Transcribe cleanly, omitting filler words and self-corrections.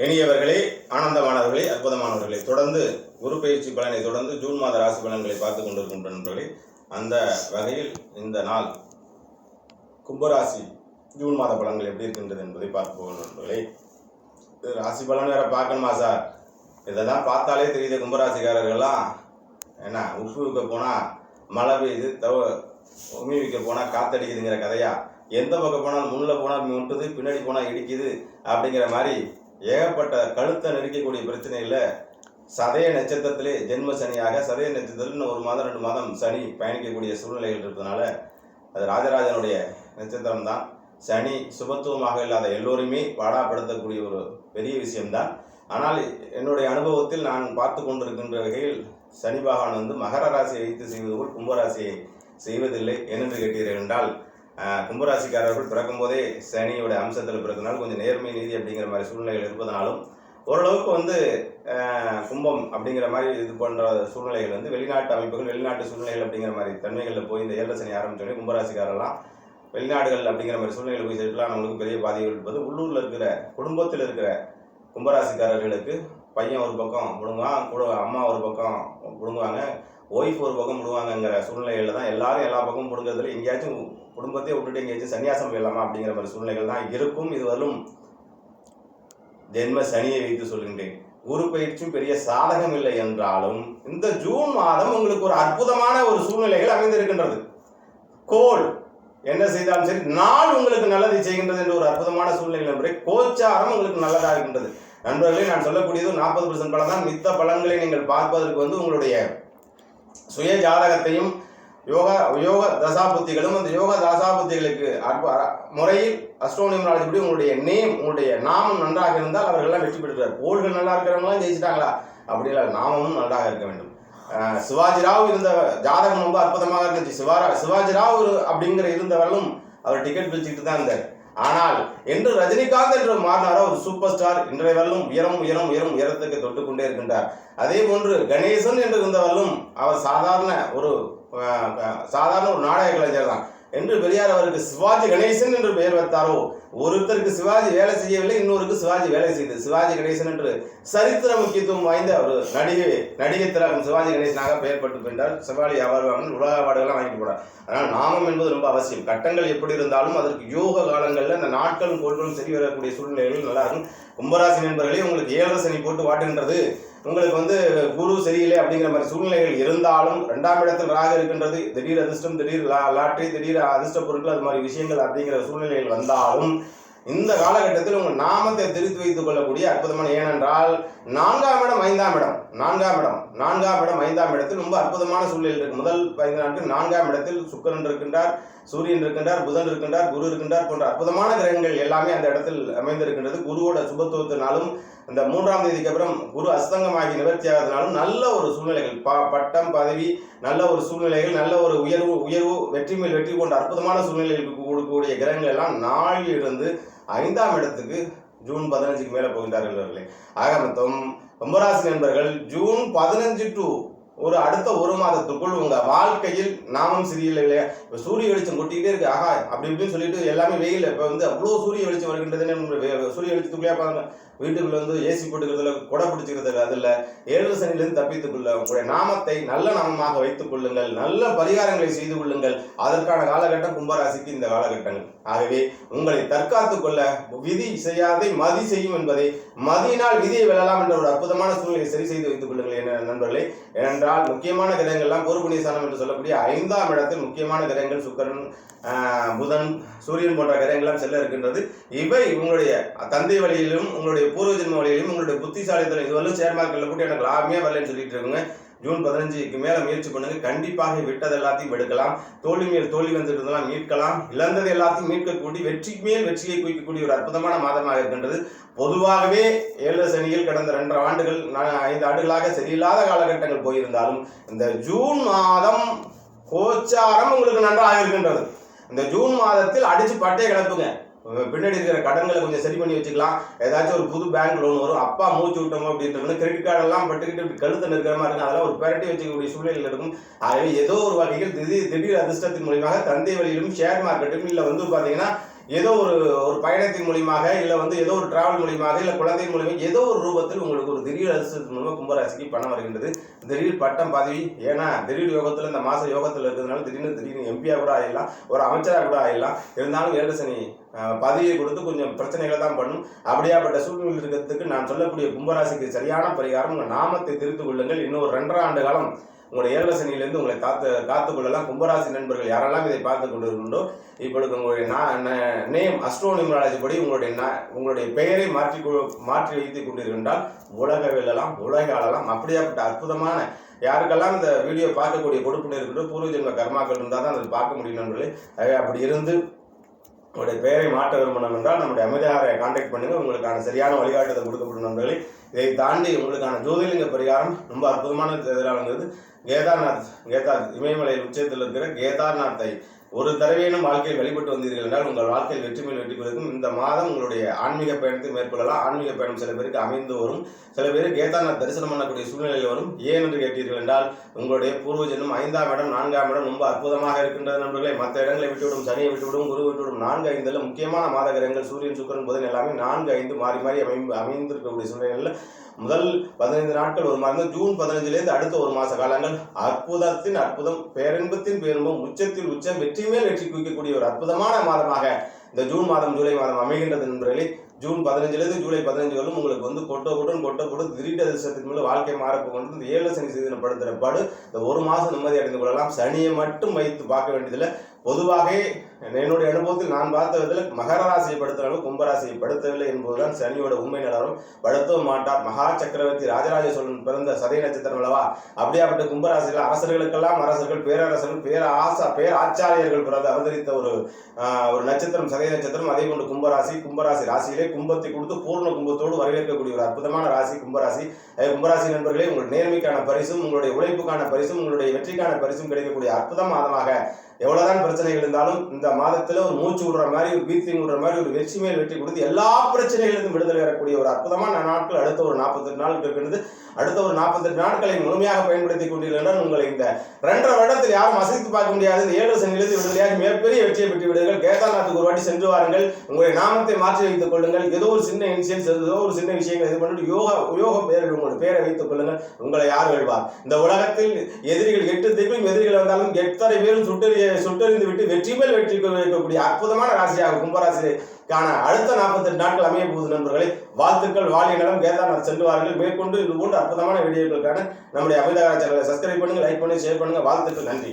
இனியவர்களே, ஆனந்தமானவர்களே, அற்புதமானவர்களே, தொடர்ந்து குரு பயிற்சி பலனை தொடர்ந்து ஜூன் மாத ராசி பலன்களை பார்த்து கொண்டிருக்கின்ற நண்பர்களே, அந்த வகையில் இந்த நாள் கும்பராசி ஜூன் மாத பலன்கள் எப்படி இருக்கின்றது என்பதை பார்க்க போகிற நண்பர்களே. ராசி பலன் வேற பார்க்கணுமா சார்? இதெல்லாம் பார்த்தாலே தெரியுது. கும்பராசிக்காரர்கள்லாம் என்ன, உப்பு வைக்க போனால் மழை பெய்யுது, உமி வைக்க போனால் காத்தடிக்குதுங்கிற கதையா? எந்த பக்கம் போனாலும் முன்னில் போனால் முட்டுது, பின்னாடி போனால் இடிக்குது அப்படிங்கிற மாதிரி ஏகப்பட்ட கழுத்தை நெருக்கக்கூடிய பிரச்சனையில் சதய நட்சத்திரத்திலே ஜென்ம சனியாக சதய நட்சத்திரத்தில் 1 மாதம் 2 மாதம் சனி பயணிக்கக்கூடிய சூழ்நிலைகள் இருப்பதனால அது ராஜராஜனுடைய நட்சத்திரம் தான். சனி சுபத்துவமாக இல்லாத எல்லோருமே பாடாப்படுத்தக்கூடிய ஒரு பெரிய விஷயம்தான். ஆனால் என்னுடைய அனுபவத்தில் நான் பார்த்து கொண்டிருக்கின்ற வகையில் சனி பகவான் மகர ராசியை வைத்து செய்வது போல் கும்பராசியை செய்வதில்லை. ஏனென்று கேட்டீர்கள் என்றால், கும்பராசிக்காரர்கள் பிறக்கும் போதே சனியோட அம்சத்தில் பிறந்தனால் கொஞ்சம் நேர்மை நீதி அப்படிங்கிற மாதிரி சூழ்நிலைகள் இருப்பதனாலும் ஓரளவுக்கு கும்பம் அப்படிங்கிற மாதிரி இது போன்ற சூழ்நிலைகள் வெளிநாட்டு அமைப்புகள், வெளிநாட்டு சூழ்நிலைகள் அப்படிங்கிற மாதிரி தன்மைகளில் போய் இந்த 7 சனி ஆரம்பிச்சோடனே கும்பராசிக்காரெல்லாம் வெளிநாடுகள் அப்படிங்கிற மாதிரி சூழ்நிலைகள் போய் செட்டிலாம் நம்மளுக்கு பெரிய பாதிப்பு இருப்பது. உள்ளூரில் இருக்கிற குடும்பத்தில் இருக்கிற கும்பராசிக்காரர்களுக்கு பையன் ஒரு பக்கம் விடுவான், அம்மா ஒரு பக்கம் விடுவாங்க, ஒய்ஃப் ஒரு பக்கம் விடுவாங்கங்கிற சூழ்நிலைகளில் தான் எல்லாரும் எல்லா பக்கமும் பிடுங்கிறதுல எங்கேயாச்சும் குடும்பத்தையே விட்டுட்டு எங்கேயாச்சும் சன்னியாசம் போயிடலாமா அப்படிங்கிற மாதிரி சூழ்நிலைகள் தான் இருக்கும். இது வரும் ஜென்ம சனியை வைத்து சொல்கின்றேன். குரு பயிற்சியும் பெரிய சாதகம் இல்லை என்றாலும் இந்த ஜூன் மாதம் உங்களுக்கு ஒரு அற்புதமான ஒரு சூழ்நிலைகள் அமைந்திருக்கின்றது. கோள் என்ன செய்தாலும் சரி, நாள் உங்களுக்கு நல்லதை செய்கின்றது என்ற ஒரு அற்புதமான சூழ்நிலை நண்பரே. கோச்சாரம் உங்களுக்கு நல்லதாக இருக்கின்றது நண்பர்களே. நான் சொல்லக்கூடியது 40% பலன் தான். மித்த பலன்களை நீங்கள் பார்ப்பதற்கு உங்களுடைய சுய ஜாதகத்தையும் யோக தசாபுத்திகளும் அந்த யோக தசாபுத்திகளுக்கு முறையில் அஸ்ட்ரோனியமாலஜி படி உங்களுடைய நாமம் நன்றாக இருந்தால் அவர்கள்லாம் வெற்றி பெற்றுறார். கோள்கள் நல்லா இருக்கிறவங்களாம் ஜெயிச்சிட்டாங்களா? அப்படி இல்லை, நாமமும் நன்றாக இருக்க வேண்டும். சிவாஜிராவ் இருந்த ஜாதகம் ரொம்ப அற்புதமாக இருந்துச்சு. சிவாஜிராவ் அப்படிங்கிற இருந்தவர்களும் அவர் டிக்கெட் பிடிச்சிட்டு தான் இருந்தார். ஆனால் என்று ரஜினிகாந்த் என்று மாறினாரோ ஒரு சூப்பர் ஸ்டார், இன்றைய வரலும் உயரத்துக்கு தொட்டுக்கொண்டே இருக்கின்றார். அதே போன்று கணேசன் என்று இருந்தவர்களும் அவர் சாதாரண ஒரு நாடக கலைஞர் தான் என்று பெரியார் அவருக்கு சிவாஜி கணேசன் என்று பெயர் வைத்தாரோ, ஒருத்தருக்கு சிவாஜி வேலை செய்யவில்லை, இன்னொருக்கு சிவாஜி வேலை செய்தது. சிவாஜி கணேசன் என்று சரித்திர முக்கியத்துவம் வாய்ந்த ஒரு நடிகை திலகம் சிவாஜி கணேசனாக பெயர் பட்டு போயிட்டார். சிவாஜி அவார்டு உலக அவார்டுகள்லாம் வாங்கிட்டு போனார். அதனால் நாமம் என்பது ரொம்ப அவசியம். கட்டங்கள் எப்படி இருந்தாலும் அதற்கு யோக காலங்களில் அந்த நாட்களும் கோள்களும் சரி வரக்கூடிய சூழ்நிலைகள் நல்லா இருக்கும். கும்பராசி நண்பர்களே, உங்களுக்கு 7 சனி போட்டு வாட்டுகின்றது. உங்களுக்கு குரு சரியில்லை அப்படிங்கிற மாதிரி சூழ்நிலைகள் இருந்தாலும் 2ஆம் இடத்தில் ராகு இருக்கின்றது. திடீர் அதிர்ஷ்டம், திடீர் லாட்டரி, திடீர் அதிர்ஷ்ட பொருட்கள், அது மாதிரி விஷயங்கள் அப்படிங்கிற சூழ்நிலைகள் வந்தாலும் இந்த காலகட்டத்தில் உங்கள் நாமத்தை திருத்தி வைத்துக் கொள்ளக்கூடிய அற்புதமான, ஏனென்றால் 4ஆம் இடம் 5ஆம் இடம் 5ஆம் இடத்தில் ரொம்ப அற்புதமான சூழ்நிலை இருக்கு. முதல் 5 நாட்கள் 4ஆம் இடத்தில் சுக்கிரன் இருக்கின்றார், சூரியன் இருக்கின்றார், புதன் இருக்கின்றார், குரு இருக்கின்றார் போன்ற அற்புதமான கிரகங்கள் எல்லாமே அந்த இடத்தில் அமைந்திருக்கின்றது. குருவோட சுபத்துவத்தினாலும் இந்த 3ஆம் தேதிக்கு அப்புறம் குரு அஸ்தங்கமாகி நிவர்த்தி ஆகிறதுனாலும் நல்ல ஒரு சூழ்நிலைகள், பட்டம் பதவி, நல்ல ஒரு சூழ்நிலைகள், நல்ல ஒரு உயர்வு வெற்றி மேல் வெற்றி போன்ற அற்புதமான சூழ்நிலைகளுக்கு கொடுக்கக்கூடிய கிரகங்கள் எல்லாம் நாளில் இருந்து 5ஆம் இடத்துக்கு ஜூன் 15க்கு மேலே போகின்றார்கள். ஆக மொத்தம் கும்பராசி நண்பர்கள் ஜூன் 15 டு ஒரு அடுத்த 1 மாதத்துக்குள் உங்க வாழ்க்கையில் நாமம் சரியில்லை இல்லையா? இப்போ சூரிய வெளிச்சம் கொட்டிக்கிட்டே இருக்கு, ஆகா அப்படி இப்படின்னு சொல்லிட்டு எல்லாமே வெயில். இப்போ அவ்வளோ சூரிய வெளிச்சம் வருகின்றதுன்னு சூரிய வெளிச்சத்துக்குள்ளே பாருங்க, வீட்டுக்குள்ள ஏசி போட்டுக்கிறதுல கொடை பிடிச்சிக்கிறது, அதில் 7 சனிலிருந்து தப்பித்துக்கொள்ள உங்களுடைய நாமத்தை நல்ல நாமமாக வைத்துக் கொள்ளுங்கள். நல்ல பரிகாரங்களை செய்து கொள்ளுங்கள். அதற்கான காலகட்டம் கும்பராசிக்கு இந்த காலகட்டங்கள். ஆகவே உங்களை தற்காத்துக் கொள்ள விதி செய்யாதை மதி செய்யும் என்பதை, மதியினால் விதியை வெல்லலாம் என்ற ஒரு அற்புதமான சூழ்நிலையை சரி செய்து வைத்துக் கொள்ளுங்கள் நண்பர்களே. ஏனென்றால் முக்கியமான கிரகங்கள்லாம் பூர்வபுண்ணியஸ்தானம் என்று சொல்லக்கூடிய 5ஆம் இடத்தில் முக்கியமான கிரகங்கள் சுக்கிரன், புதன், சூரியன் போன்ற கிரகங்கள்லாம் செல்ல இருக்கின்றது. இவை உங்களுடைய தந்தை வழியிலும் உங்களுடைய பூர்வ ஜென்ம வழியிலும் உங்களுடைய புத்திசாலித்தனம் இதுவரையும் ஷேர் மார்க்கெட்டில் போட்டு எனக்கு லாபமே வரலன்னு சொல்லிட்டு இருக்குங்க. ஜூன் 15க்கு மேலே முயற்சி பண்ணுங்க. கண்டிப்பாக விட்டது எல்லாத்தையும் எடுக்கலாம். தோல்வி மேல் தோல்வி வந்துட்டு மீட்கலாம். இழந்தது எல்லாத்தையும் மீட்கக்கூடிய வெற்றி மேல் வெற்றியை குவிக்கக்கூடிய ஒரு அற்புதமான மாதமாக இருக்கின்றது. பொதுவாகவே 7 சனியில் கடந்த 2.5 ஆண்டுகள் 5 ஆண்டுகளாக சரியில்லாத காலகட்டங்கள் போயிருந்தாலும் இந்த ஜூன் மாதம் கோச்சாரம் உங்களுக்கு நன்றாக இருக்கின்றது. இந்த ஜூன் மாதத்தில் அடிச்சு பட்டையை கிளப்புங்க. பின்னாடி இருக்கிற கடன்களை கொஞ்சம் சரி பண்ணி வச்சுக்கலாம். ஏதாச்சும் ஒரு புது பேங்க் லோன் வரும், அப்பா மூச்சு விட்டோமோ அப்படின்றது கிரெடிட் கார்டெல்லாம் பட்டுக்கிட்டு கழுத்தை நிற்கிற மாதிரி இருக்கும். அதெல்லாம் ஒரு பெரட்டி வச்சுக்கக்கூடிய சூழ்நிலையில் இருக்கும். ஆகவே ஏதோ ஒரு வகையில் திடீர் அதிர்ஷ்டத்தின் மூலியமாக தந்தை வழியிலும் ஷேர் மார்க்கெட்டும் இல்லை பார்த்தீங்கன்னா ஏதோ ஒரு பயணத்தின் மூலியமாக இல்லை ஏதோ ஒரு டிராவல் மூலியமாக இல்லை குழந்தையின் மூலியமாக ஏதோ ஒரு ரூபத்தில் உங்களுக்கு ஒரு திடீர் அதிர்ஷ்டத்தின் மூலமாக கும்பராசிக்கு பணம் வருகின்றது. திடீர் பட்டம் பதவி, ஏன்னா திடீர் யோகத்தில் இந்த மாச யோகத்தில் இருக்கிறதுனால திடீர்னு எம்பியா கூட ஆயிடலாம், ஒரு அமைச்சராக கூட ஆயிடலாம். இருந்தாலும் ஏழரை சனி பதவியை கொடுத்து கொஞ்சம் பிரச்சனைகளை தான் பண்ணும். அப்படியாப்பட்ட சூழ்நிலை இருக்கிறதுக்கு நான் சொல்லக்கூடிய கும்பராசிக்கு சரியான பரிகாரம், உங்கள் நாமத்தை திருத்திக் கொள்ளுங்கள். இன்னும் 2.5 ஆண்டு காலம் உங்களுடைய ஏழரை சனியிலிருந்து உங்களை காத்துக்கொள்ளலாம். கும்பராசி நண்பர்கள் யாரெல்லாம் இதை பார்த்து கொண்டிருக்கின்றோ, இப்பொழுது உங்களுடைய நேம் அஸ்ட்ரோ நியூமராலஜி படி உங்களுடைய பெயரை மாற்றி வைத்துக் கொண்டிருக்கின்றால் உலக வெல்லலாம், உலக ஆளலாம். அப்படியாப்பட்ட அற்புதமான யாருக்கெல்லாம் இந்த வீடியோ பார்க்கக்கூடிய கொடுப்பு இருக்கின்றோ பூர்வ ஜென்ம கர்மாக்கள் இருந்தால் தான் அதில் பார்க்க முடியும் நண்பர்களே. அப்படி இருந்து உங்களுடைய பெயரை மாற்ற விரும்பணும் என்றால் நம்முடைய அமைதியாரை கான்டாக்ட் பண்ணுங்க, உங்களுக்கான சரியான வழிகாட்டுதல் கொடுக்கப்படும் நண்பர்களே. இதை தாண்டி உங்களுக்கான ஜோதிலிங்க பரிகாரம் ரொம்ப அற்புதமான எதிரானது. கேதார்நாத் இமயமலையில் உச்சத்தில் இருக்கிற கேதார்நாத்தை ஒரு தடவையினும் வாழ்க்கையில் வழிபட்டு வந்தீர்கள் என்றால் உங்கள் வாழ்க்கையில் வெற்றி மேல் வெற்றி பெறும். இந்த மாதம் உங்களுடைய ஆன்மீக பயணத்தை மேற்கொள்ளலாம். ஆன்மீக பயணம் சில பேருக்கு அமைந்து வரும், சில பேர் கேதார்நாத் தரிசனம் பண்ணக்கூடிய சூழ்நிலையில் வரும். ஏன் என்று கேட்டீர்கள் என்றால் உங்களுடைய பூர்வ ஜென்மம் 5ஆம் இடம் 4ஆம் இடம் ரொம்ப அற்புதமாக இருக்கின்றது நண்பர்களே. மற்ற இடங்களை விட்டுவிடும், சனியை விட்டுவிடும், குரு விட்டுவிடும். 4, 5 முக்கியமான மாத கிரகங்கள் சூரியன், சுக்கிரன், புதன் எல்லாமே 4, 5 மாறி அமைந்திருக்கக்கூடிய சூழ்நிலைகளில் முதல் 15 நாட்கள் ஒரு மாதம், ஜூன் 15லேருந்து அடுத்த ஒரு மாத காலங்கள் அற்புதத்தின் அற்புதம், பேரின்பத்தின் பேரின்பம், உச்சத்தில் உச்சம், வெற்றி மேல் வெற்றி குவிக்கக்கூடிய ஒரு அற்புதமான மாதமாக இந்த ஜூன் மாதம் ஜூலை மாதம் அமைகின்றது நண்பர்களே. ஜூன் 15லேருந்து ஜூலை 15 வரலும் உங்களுக்கு கொட்ட திடீர் அதிர்ஷ்டத்தின் மூலம் வாழ்க்கை மாறப்போகின்றது. இந்த 7 சனி சீதனப்படுத்துகிற பாடு இந்த ஒரு மாதம் நிம்மதி அடைந்து கொள்ளலாம். சனியை மட்டும் வைத்து பார்க்க வேண்டியதில்லை. பொதுவாக என்னுடைய அனுபவத்தில் நான் பார்த்த விதத்தில் மகர ராசியை படுத்தினாலும் கும்பராசியை படுத்தவில்லை என்பதுதான் சனியோட உண்மை நிலவரம். படுத்தவும் மாட்டார். மகா சக்கரவர்த்தி ராஜராஜ சோழன் பிறந்த சதய நட்சத்திரம் அல்லவா. அப்படியாப்பட்ட கும்பராசியில் அரசர்களுக்கெல்லாம் அரசர்கள், பேரரசர்கள், பேராச்சாரியர்கள் பிறந்து அவதரித்த ஒரு நட்சத்திரம் சதய நட்சத்திரம். அதே போன்று கும்பராசி ராசியிலே கும்பத்தை கொடுத்து பூர்ண கும்பத்தோடு வரவேற்கக்கூடிய ஒரு அற்புதமான ராசி கும்பராசி. கும்பராசி நண்பர்களே, உங்கள் நேர்மைக்கான பரிசும், உங்களுடைய உழைப்புக்கான பரிசும், உங்களுடைய வெற்றிக்கான பரிசும் கிடைக்கக்கூடிய அற்புத மாதமாக எவ்வளவுதான் பிரச்சனைகள் இருந்தாலும் இந்த மாதத்துல ஒரு மூச்சு விடுற மாதிரி, ஒரு பீத்திங் விடுற மாதிரி, ஒரு வெற்றி மேல் வெற்றி கொடுத்து எல்லா பிரச்சனைகளுக்கும் விடுதலை வரக்கூடிய ஒரு அற்புதமான நாட்கள் அடுத்த ஒரு 48 நாட்கள் இருக்கிறது. அடுத்த ஒரு 48 நாட்களை முழுமையாக பயன்படுத்திக் கொண்டீர்கள். உங்களை இந்த 2.5 வருடத்தில் யாரும் அசைத்து பார்க்க முடியாது. இந்த 7 சனியிலிருந்து விடுதலையாக மிகப்பெரிய வெற்றியை பெற்று விடுங்கள். கேதார்நாத்துக்கு ஒரு வாட்டி சென்று வாருங்கள். உங்களுடைய நாமத்தை மாற்றி வைத்துக் கொள்ளுங்கள். ஏதோ ஒரு சின்ன இன்சியன்ஸ், ஏதோ ஒரு சின்ன விஷயங்கள் இது பண்ணிட்டு யோக பேரில் உங்களுடைய பேரை வைத்துக் கொள்ளுங்கள். உங்களை யார் வெல்வார்? இந்த உலகத்தில் எதிரிகள் 8 திக்கும் எதிரிகள் வந்தாலும் எத்தனை பேரும் சுட்டறிந்து விட்டு வெற்றி மேல் வெற்றி வைக்கக்கூடிய அற்புதமான ராசியாக கும்பராசிக்கான அடுத்த 48 நாட்கள் அமைய போகுது நண்பர்களே. வாழ்த்துக்கள், வாழிய நலம். கேதார்நாத் சென்று வாருங்கள். மேற்கொண்டு இது போன்ற அற்புதமான வீடியோக்களுக்கான நம்முடைய அமைதியாக சேனலை சப்ஸ்கிரைப் பண்ணுங்க, லைக் பண்ணி, ஷேர் பண்ணுங்க. வாழ்த்துக்கள், நன்றி.